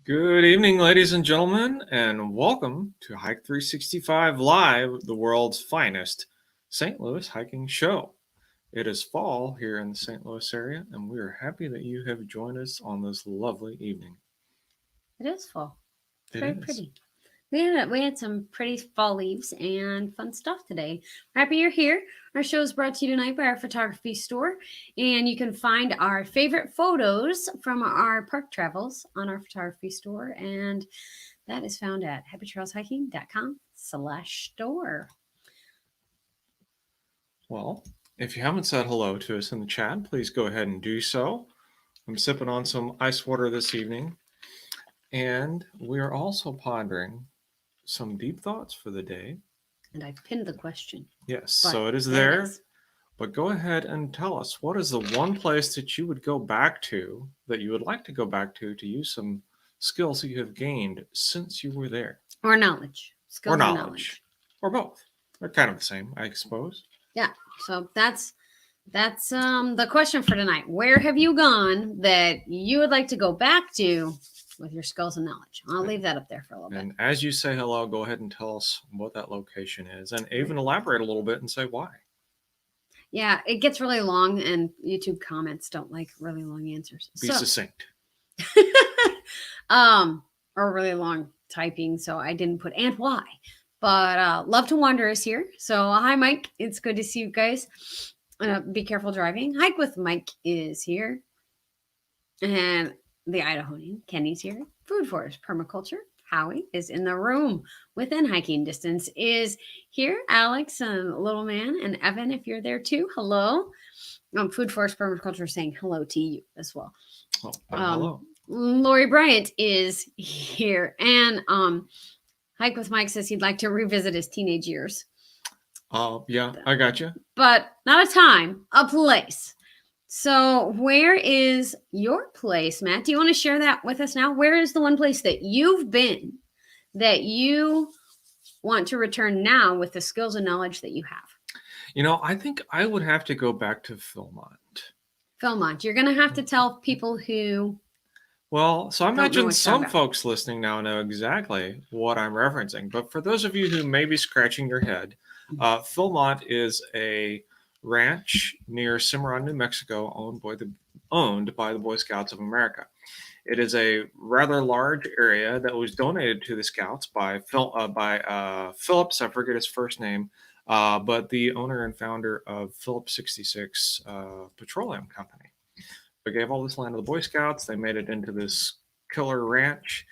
Good evening, ladies and gentlemen, and welcome to Hike 365 Live, the world's finest St. Louis hiking show. It is fall here in the St. Louis area, and we are happy that you have joined us on this lovely evening. It is fall. It's It very is. pretty. We had some pretty fall leaves and fun stuff today. Happy you're here. Our show is brought to you tonight by our photography store, and you can find our favorite photos from our park travels on our photography store, and that is found at happytrailshiking.com/store. Well, if you haven't said hello to us in the chat, please go ahead and do so. I'm sipping on some ice water this evening, and we are also pondering some deep thoughts for the day. And I pinned the question. Yes, so it is there. But go ahead and tell us, what is the one place that you would go back to, that you would like to go back to use some skills that you have gained since you were there? Or knowledge. Skills Or and knowledge. Or both. They're kind of the same, I suppose. Yeah. So that's the question for tonight. Where have you gone that you would like to go back to with your skills and knowledge? I'll leave that up there for a little bit. And as you say hello, go ahead and tell us what that location is, and even elaborate a little bit and say why. Yeah, it gets really long, and YouTube comments don't like really long answers. Be succinct. Or really long typing, so I didn't put and why. But Love to Wander is here. So hi, Mike. It's good to see you guys. Be careful driving. Hike with Mike is here. And the Idahonian, Kenny's here. Food Forest Permaculture, Howie is in the room within hiking distance, is here. Alex and Little Man and Evan, if you're there too, hello. Food Forest Permaculture saying hello to you as well. Oh, hello. Lori Bryant is here. And Hike with Mike says he'd like to revisit his teenage years. Yeah, I got you. But not a time, a place. So where is your place, Matt? Do you want to share that with us now? Where is the one place that you've been that you want to return now with the skills and knowledge that you have? You know, I think I would have to go back to Philmont. Philmont. You're going to have to tell people who... Well, so I imagine some folks listening now know exactly what I'm referencing. But for those of you who may be scratching your head, Philmont is a ranch near Cimarron, New Mexico, owned by the Boy Scouts of America. It is a rather large area that was donated to the Scouts by Phillips. I forget his first name, but the owner and founder of Phillips 66 Petroleum Company. They gave all this land to the Boy Scouts. They made it into this killer ranch,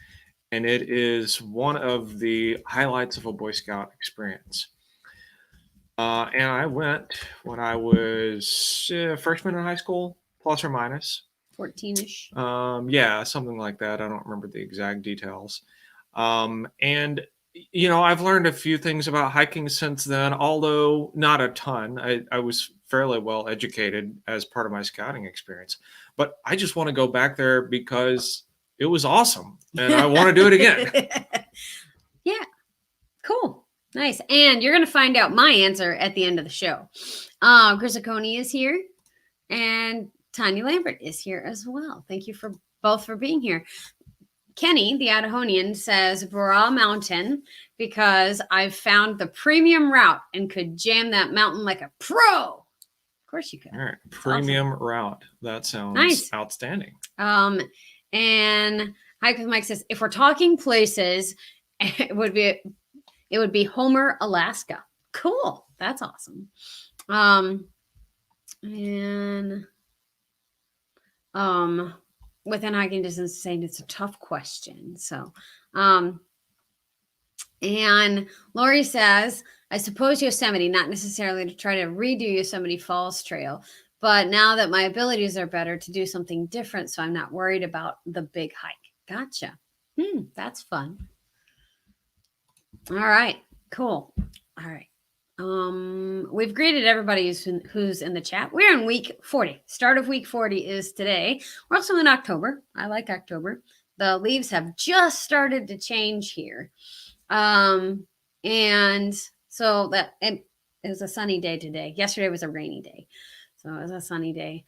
and it is one of the highlights of a Boy Scout experience. And I went when I was a freshman in high school, plus or minus. 14-ish. Yeah, something like that. I don't remember the exact details. And, you know, I've learned a few things about hiking since then, although not a ton. I was fairly well educated as part of my scouting experience. But I just want to go back there because it was awesome, and I want to do it again. Yeah, cool. Nice. And you're going to find out my answer at the end of the show. Grisiconi is here, and Tanya Lambert is here as well. Thank you for both for being here. Kenny, the Idahonian, says Bra Mountain because I've found the premium route and could jam that mountain like a pro. Of course you could. All right. Premium route. That sounds outstanding. And Hike with Mike says, if we're talking places, it would be Homer, Alaska. Cool. That's awesome. Within hiking distance, saying it's a tough question. So, and Lori says, I suppose Yosemite, not necessarily to try to redo Yosemite Falls Trail, but now that my abilities are better to do something different, so I'm not worried about the big hike. Gotcha. That's fun. All right, cool. All right. We've greeted everybody who's in the chat. We're in week 40. Start of week 40 is today. We're also in October. I like October. The leaves have just started to change here. And so it was a sunny day today. Yesterday was a rainy day. So it was a sunny day.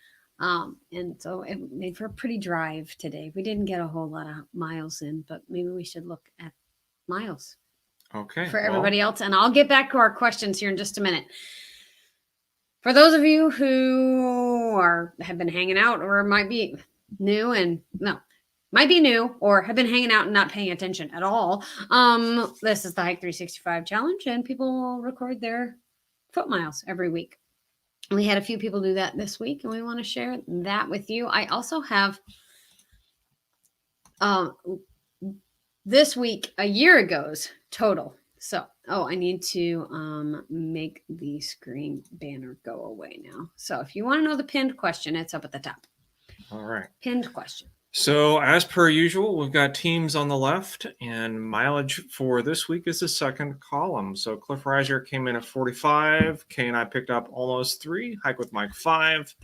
And so it made for a pretty drive today. We didn't get a whole lot of miles in, but maybe we should look at miles Okay. for everybody else. And I'll get back to our questions here in just a minute. For those of you who have been hanging out or might be new or have been hanging out and not paying attention at all, this is the Hike 365 challenge, and people will record their foot miles every week. We had a few people do that this week, and we want to share that with you. I also have this week a year ago's total. So, I need to make the screen banner go away now. So if you want to know the pinned question, it's up at the top. All right. Pinned question. So as per usual, we've got teams on the left, and mileage for this week is the second column. So Cliff Riser came in at 45. Kay and I picked up almost 3. Hike with Mike 5.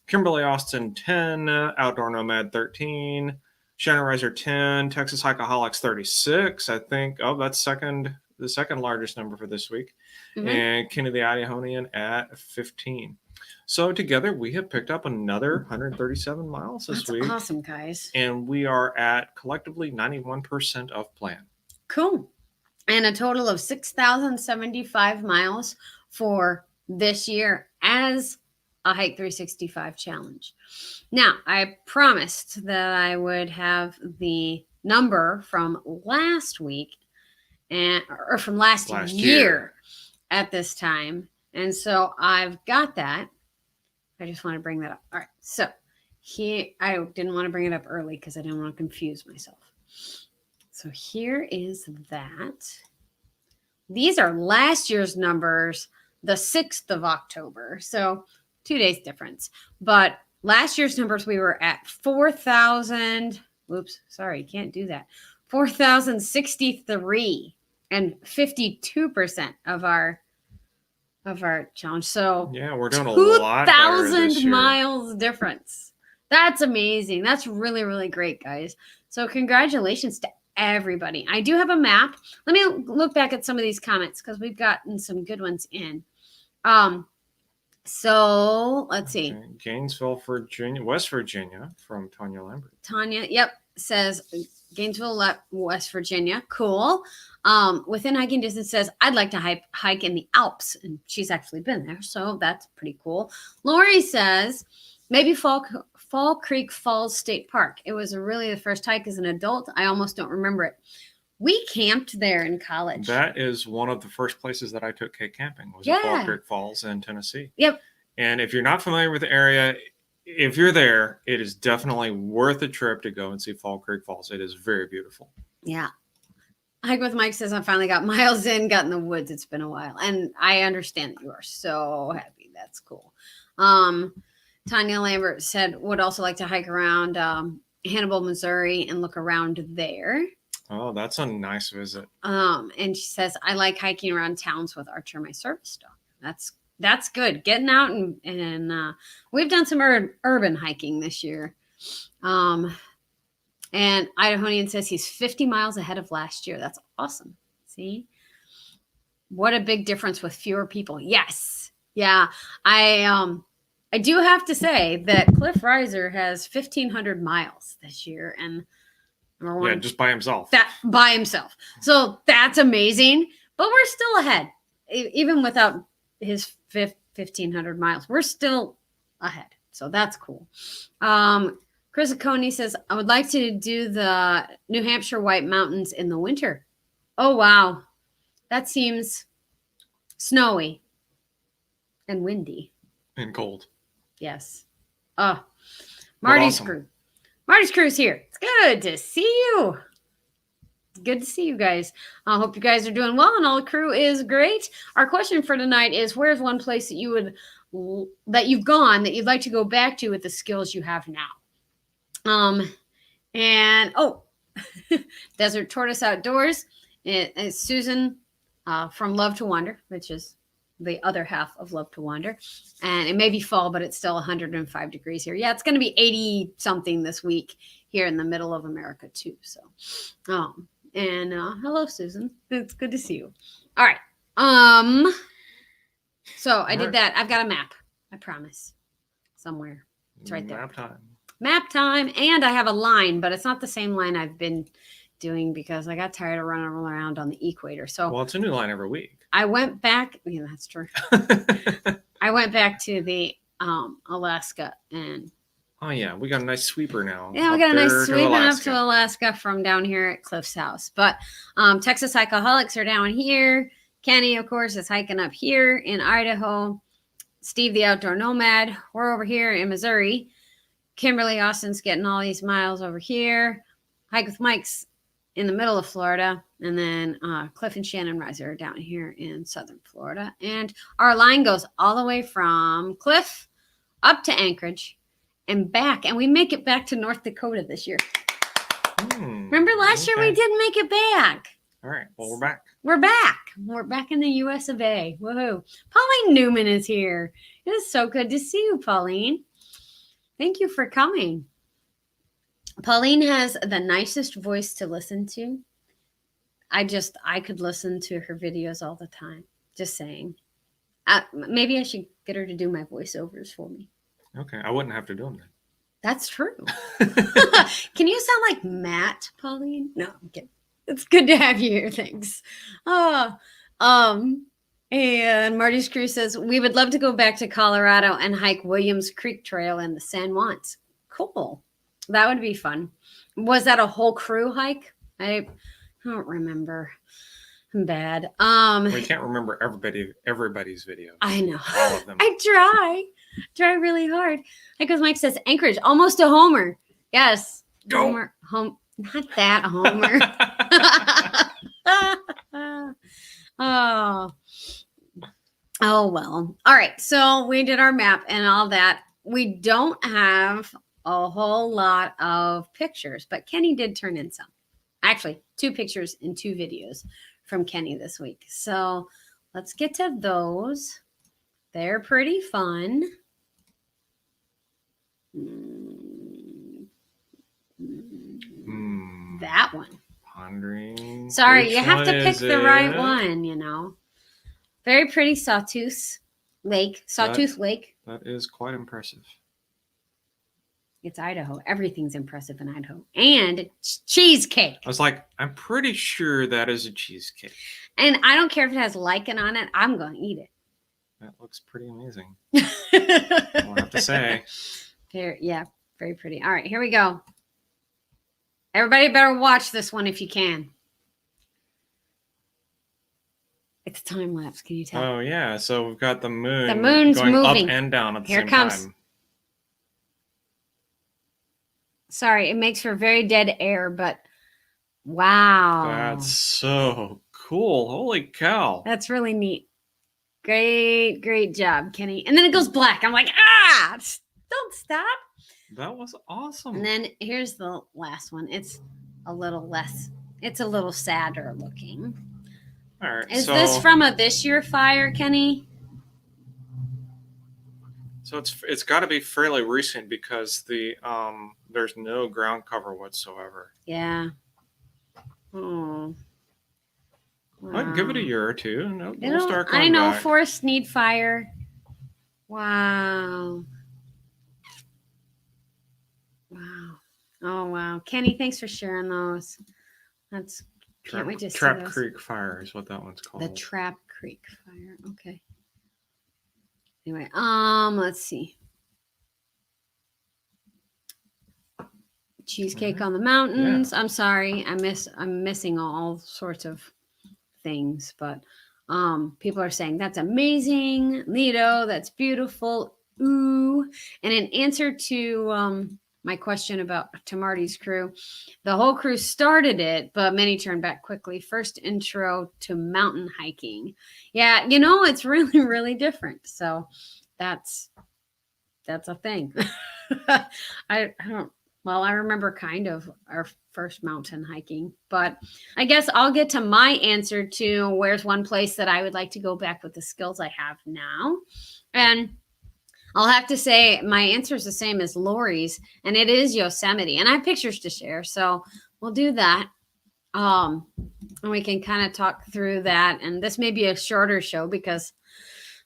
Kimberly Austin 10. Outdoor Nomad 13. Shannon Riser 10. Texas Hikeaholics 36. I think. That's the second largest number for this week. Mm-hmm. And Kenny the Idahoan at 15. So together we have picked up another 137 miles this week. That's awesome, guys. And we are at collectively 91% of plan. Cool. And a total of 6,075 miles for this year as a Hike 365 challenge. Now, I promised that I would have the number from last week or from last year at this time. And so I've got that. I just want to bring that up. All right. So here, I didn't want to bring it up early because I didn't want to confuse myself. So here is that. These are last year's numbers, the 6th of October. So 2 days difference. But last year's numbers, we were at 4,000. Whoops. Sorry. Can't do that. 4,063 and 52% of our challenge. So yeah, we're doing a lot better this 2,000 miles difference. That's amazing. That's really, really great, guys. So congratulations to everybody. I do have a map. Let me look back at some of these comments because we've gotten some good ones in. So let's see. Gainesville, Virginia, West Virginia from Tanya Lambert. Tanya, yep, says Gainesville, West Virginia. Cool. Within hiking distance says, I'd like to hike in the Alps. And she's actually been there. So that's pretty cool. Lori says, maybe Fall Creek Falls State Park. It was really the first hike as an adult. I almost don't remember it. We camped there in college. That is one of the first places that I took Kate camping was at Fall Creek Falls in Tennessee. Yep. And if you're not familiar with the area, if you're there, it is definitely worth a trip to go and see Fall Creek Falls. It is very beautiful. Yeah. Hike with Mike says, I finally got miles in, got in the woods. It's been a while. And I understand that you are so happy. That's cool. Tanya Lambert said, would also like to hike around Hannibal, Missouri and look around there. Oh, that's a nice visit. And she says, I like hiking around towns with Archer, my service dog. That's good. Getting out and we've done some urban hiking this year. And Idahoan says he's 50 miles ahead of last year. That's awesome. See? What a big difference with fewer people. Yes. Yeah. I do have to say that Cliff Riser has 1,500 miles this year. And number one, just by himself. By himself. So that's amazing. But we're still ahead. Even without his 1,500 miles. We're still ahead. So that's cool. Chris Coney says, I would like to do the New Hampshire White Mountains in the winter. Oh, wow. That seems snowy and windy. And cold. Yes. Marty's crew. Marty's crew's here. It's good to see you. It's good to see you guys. I hope you guys are doing well and all the crew is great. Our question for tonight is, where's one place that you've gone that you'd like to go back to with the skills you have now? Desert Tortoise Outdoors. It's Susan from Love to Wander, which is the other half of Love to Wander. And it may be fall, but it's still 105 degrees here. Yeah, it's going to be 80 something this week here in the middle of America too. So, hello, Susan. It's good to see you. All right. So I did that. I've got a map. I promise. Somewhere. It's right there. Map time. Map time. And I have a line, but it's not the same line I've been doing because I got tired of running around on the equator. So well, it's a new line every week. I went back. Yeah, that's true. I went back to the Alaska and oh yeah, we got a nice sweeper now. yeah, we got a nice sweeping up to Alaska from down here at Cliff's house. But Texas Hikeaholics are down here. Kenny, of course, is hiking up here in Idaho. Steve, the outdoor nomad, we're over here in Missouri. Kimberly Austin's getting all these miles over here. Hike with Mike's in the middle of Florida. And then Cliff and Shannon Reiser are down here in southern Florida. And our line goes all the way from Cliff up to Anchorage and back. And we make it back to North Dakota this year. Remember last year we didn't make it back. All right. Well, we're back. We're back. We're back in the US of A. Woohoo. Pauline Newman is here. It is so good to see you, Pauline. Thank you for coming. Pauline has the nicest voice to listen to. I could listen to her videos all the time. Just saying. Maybe I should get her to do my voiceovers for me. Okay. I wouldn't have to do them then. That's true. Can you sound like Matt, Pauline? No, I'm kidding. It's good to have you here. Thanks. And Marty's Crew says, we would love to go back to Colorado and hike Williams Creek Trail in the San Juans. Cool. That would be fun. Was that a whole crew hike? I don't remember. I'm bad. We can't remember everybody's video. I know. All of them. I try really hard. Because Mike says Anchorage, almost a homer. Yes. Go. Homer. Not that Homer. Oh, well. All right. So we did our map and all that. We don't have a whole lot of pictures, but Kenny did turn in some. Actually, 2 pictures and 2 videos from Kenny this week. So let's get to those. They're pretty fun. That one. Pondering. Sorry, you have to pick the right one, you know. Very pretty Sawtooth Lake. That is quite impressive. It's Idaho. Everything's impressive in Idaho. And cheesecake. I was like, I'm pretty sure that is a cheesecake. And I don't care if it has lichen on it. I'm going to eat it. That looks pretty amazing. I'll have to say. Very pretty. All right, here we go. Everybody better watch this one if you can. It's time lapse. Can you tell? Oh, yeah. So we've got the moon. The moon's going moving up and down at the Here same it comes. time. Sorry, it makes for very dead air, but wow. That's so cool. Holy cow. That's really neat. Great job, Kenny. And then it goes black. I'm like, don't stop. That was awesome. And then here's the last one. It's a little sadder looking. All right. Is this from a this year fire, Kenny? So it's got to be fairly recent because there's no ground cover whatsoever. Yeah. Oh. Wow. I'd give it a year or two. No, we'll start I know back. forests need fire. Wow. Oh wow. Kenny, thanks for sharing those. Can't wait to see Trap those. Creek Fire is what that one's called. The Trap Creek Fire. Okay. Anyway, let's see. Cheesecake on the mountains. Yeah. I'm sorry. I'm missing all sorts of things, but people are saying that's amazing. Lido, that's beautiful. Ooh. And in answer to my question about to Marty's crew, the whole crew started it, but many turned back quickly. First intro to mountain hiking. Yeah, it's really, really different. So that's a thing. I remember kind of our first mountain hiking, but I guess I'll get to my answer to where's one place that I would like to go back with the skills I have now. And I'll have to say my answer is the same as Lori's, and it is Yosemite. And I have pictures to share, so we'll do that. And we can kind of talk through that. And this may be a shorter show because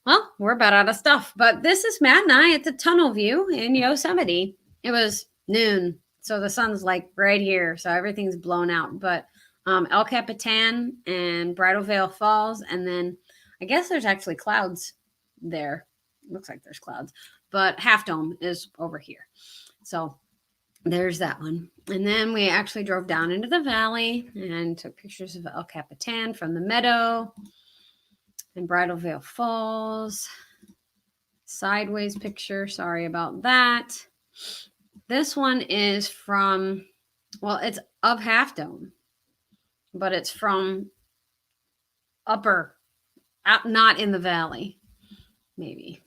Well, we're about out of stuff, but this is Matt and I at the tunnel view in Yosemite. It was noon, so the sun's like right here, so everything's blown out. But El Capitan and Bridal Veil Falls, and then I guess there's actually clouds there. Looks like there's clouds, but Half Dome is over here. So there's that one. And then we actually drove down into the valley and took pictures of El Capitan from the meadow and Bridal Veil Falls. Sideways picture. Sorry about that. This one is from, well, it's of Half Dome, but it's from upper, not in the valley, maybe.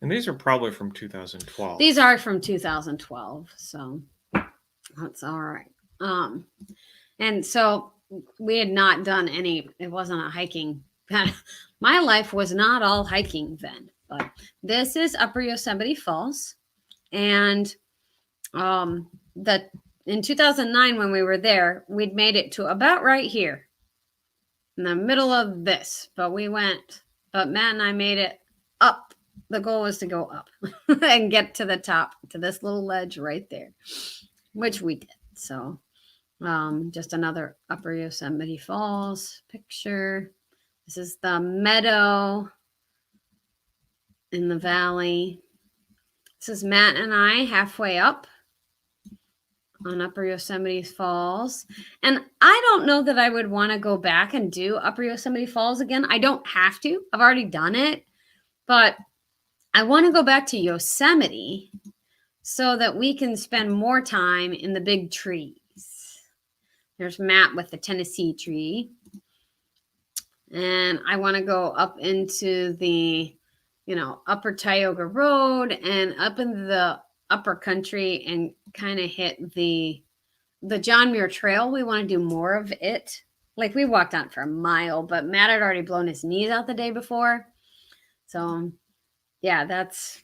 And these are probably from 2012. These are from 2012, so that's all right. And so we had not done any, it wasn't a hiking. My life was not all hiking then, but this is Upper Yosemite Falls. And in 2009, when we were there, we'd made it to about right here in the middle of this, but Matt and I made it up. The goal was to go up and get to the top, to this little ledge right there, which we did. So just another Upper Yosemite Falls picture. This is the meadow in the valley. This is Matt and I halfway up on Upper Yosemite Falls. And I don't know that I would want to go back and do Upper Yosemite Falls again. I don't have to. I've already done it. But I want to go back to Yosemite so that we can spend more time in the big trees. There's Matt with the Tennessee tree. And I want to go up into the, Upper Tioga Road and up in the upper country and kind of hit the John Muir Trail. We want to do more of it. Like we walked on for a mile, but Matt had already blown his knees out the day before. So yeah, that's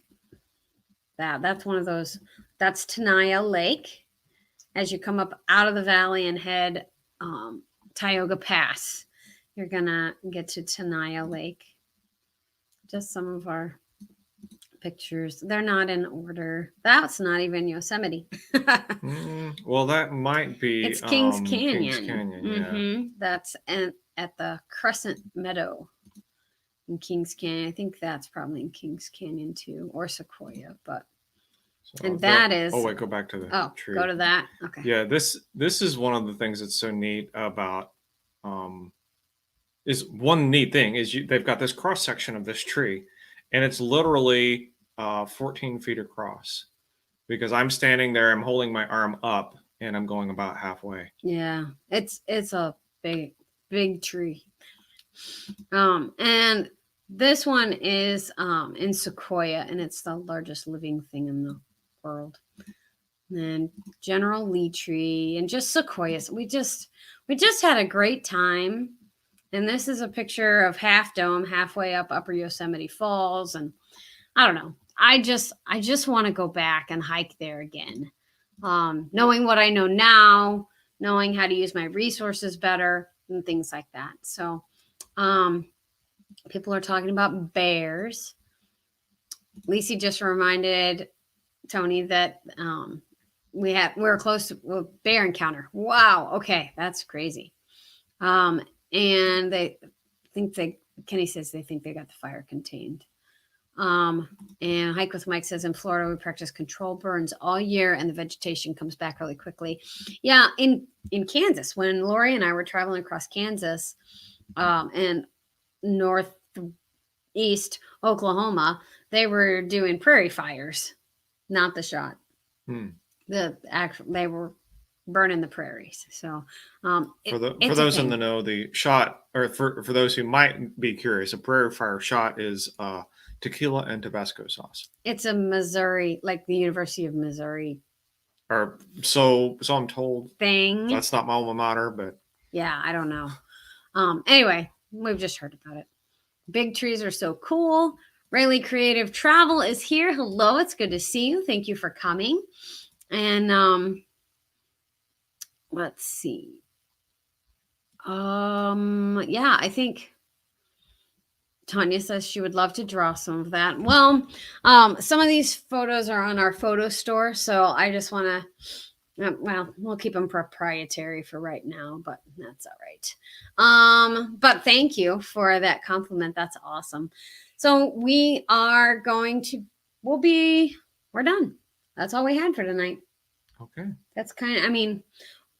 one of those. That's Tenaya Lake. As you come up out of the valley and head Tioga Pass, you're gonna get to Tenaya Lake. Just some of our pictures. They're not in order. That's not even Yosemite. Well, that might be. It's Kings Canyon. Kings Canyon, yeah. That's at the Crescent Meadow in Kings Canyon. I think that's probably in Kings Canyon too, or Sequoia. But and that is. Oh wait, go back to the tree. Go to that. Okay. Yeah, this is one of the things that's so neat about. Is one neat thing is they've got this cross section of this tree, and it's literally 14 feet across. Because I'm standing there, I'm holding my arm up, and I'm going about halfway. Yeah, it's a big tree. And this one is in Sequoia, and it's the largest living thing in the world. And General Lee tree and just sequoias. We just had a great time. And this is a picture of Half Dome halfway up Upper Yosemite Falls. And I don't know. I just want to go back and hike there again. Knowing what I know now, knowing how to use my resources better and things like that. So people are talking about bears. Lacey just reminded Tony that we were close to a bear encounter. Wow. Okay. That's crazy. And Kenny says they think they got the fire contained. And Hike with Mike says in Florida, we practice control burns all year and the vegetation comes back really quickly. Yeah. In Kansas, when Lori and I were traveling across Kansas, and northeast Oklahoma, they were doing prairie fires, not the shot. They were burning the prairies. So for those in the know, the shot, or for those who might be curious, a prairie fire shot is tequila and Tabasco sauce. It's a Missouri, like the University of Missouri, or so I'm told. Thing. That's not my alma mater, but yeah, I don't know. Anyway, we've just heard about it. Big trees are so cool. Rayleigh Creative Travel is here. Hello, it's good to see you. Thank you for coming. And let's see. Yeah, I think Tanya says she would love to draw some of that. Well, some of these photos are on our photo store, so I just want to, well, we'll keep them proprietary for right now, but that's all right. But thank you for that compliment. That's awesome. So we are going to, we're done. That's all we had for tonight. Okay. That's I mean,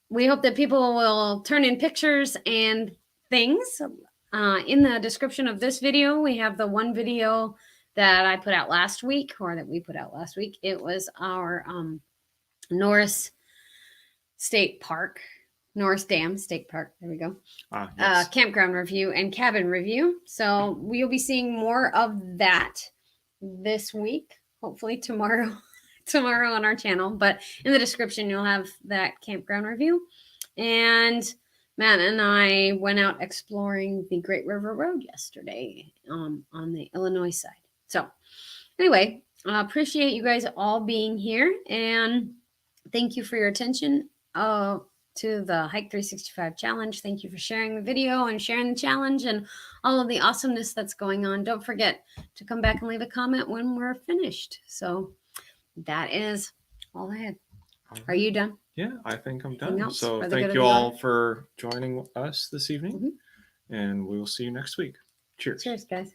we hope that people will turn in pictures and things. In the description of this video, we have the one video that I put out last week, or that we put out last week. It was our Norris Dam State Park. There we go. Yes. Campground review and cabin review. So we'll be seeing more of that this week, hopefully tomorrow on our channel. But in the description, you'll have that campground review. And Matt and I went out exploring the Great River Road yesterday on the Illinois side. So anyway, I appreciate you guys all being here, and thank you for your attention to the Hike 365 challenge. Thank you for sharing the video and sharing the challenge and all of the awesomeness that's going on. Don't forget to come back and leave a comment when we're finished. So that is all I had. Are you done? Yeah, I think I'm done. So the thank you all for joining us this evening, and we will see you next week. Cheers. Cheers, guys.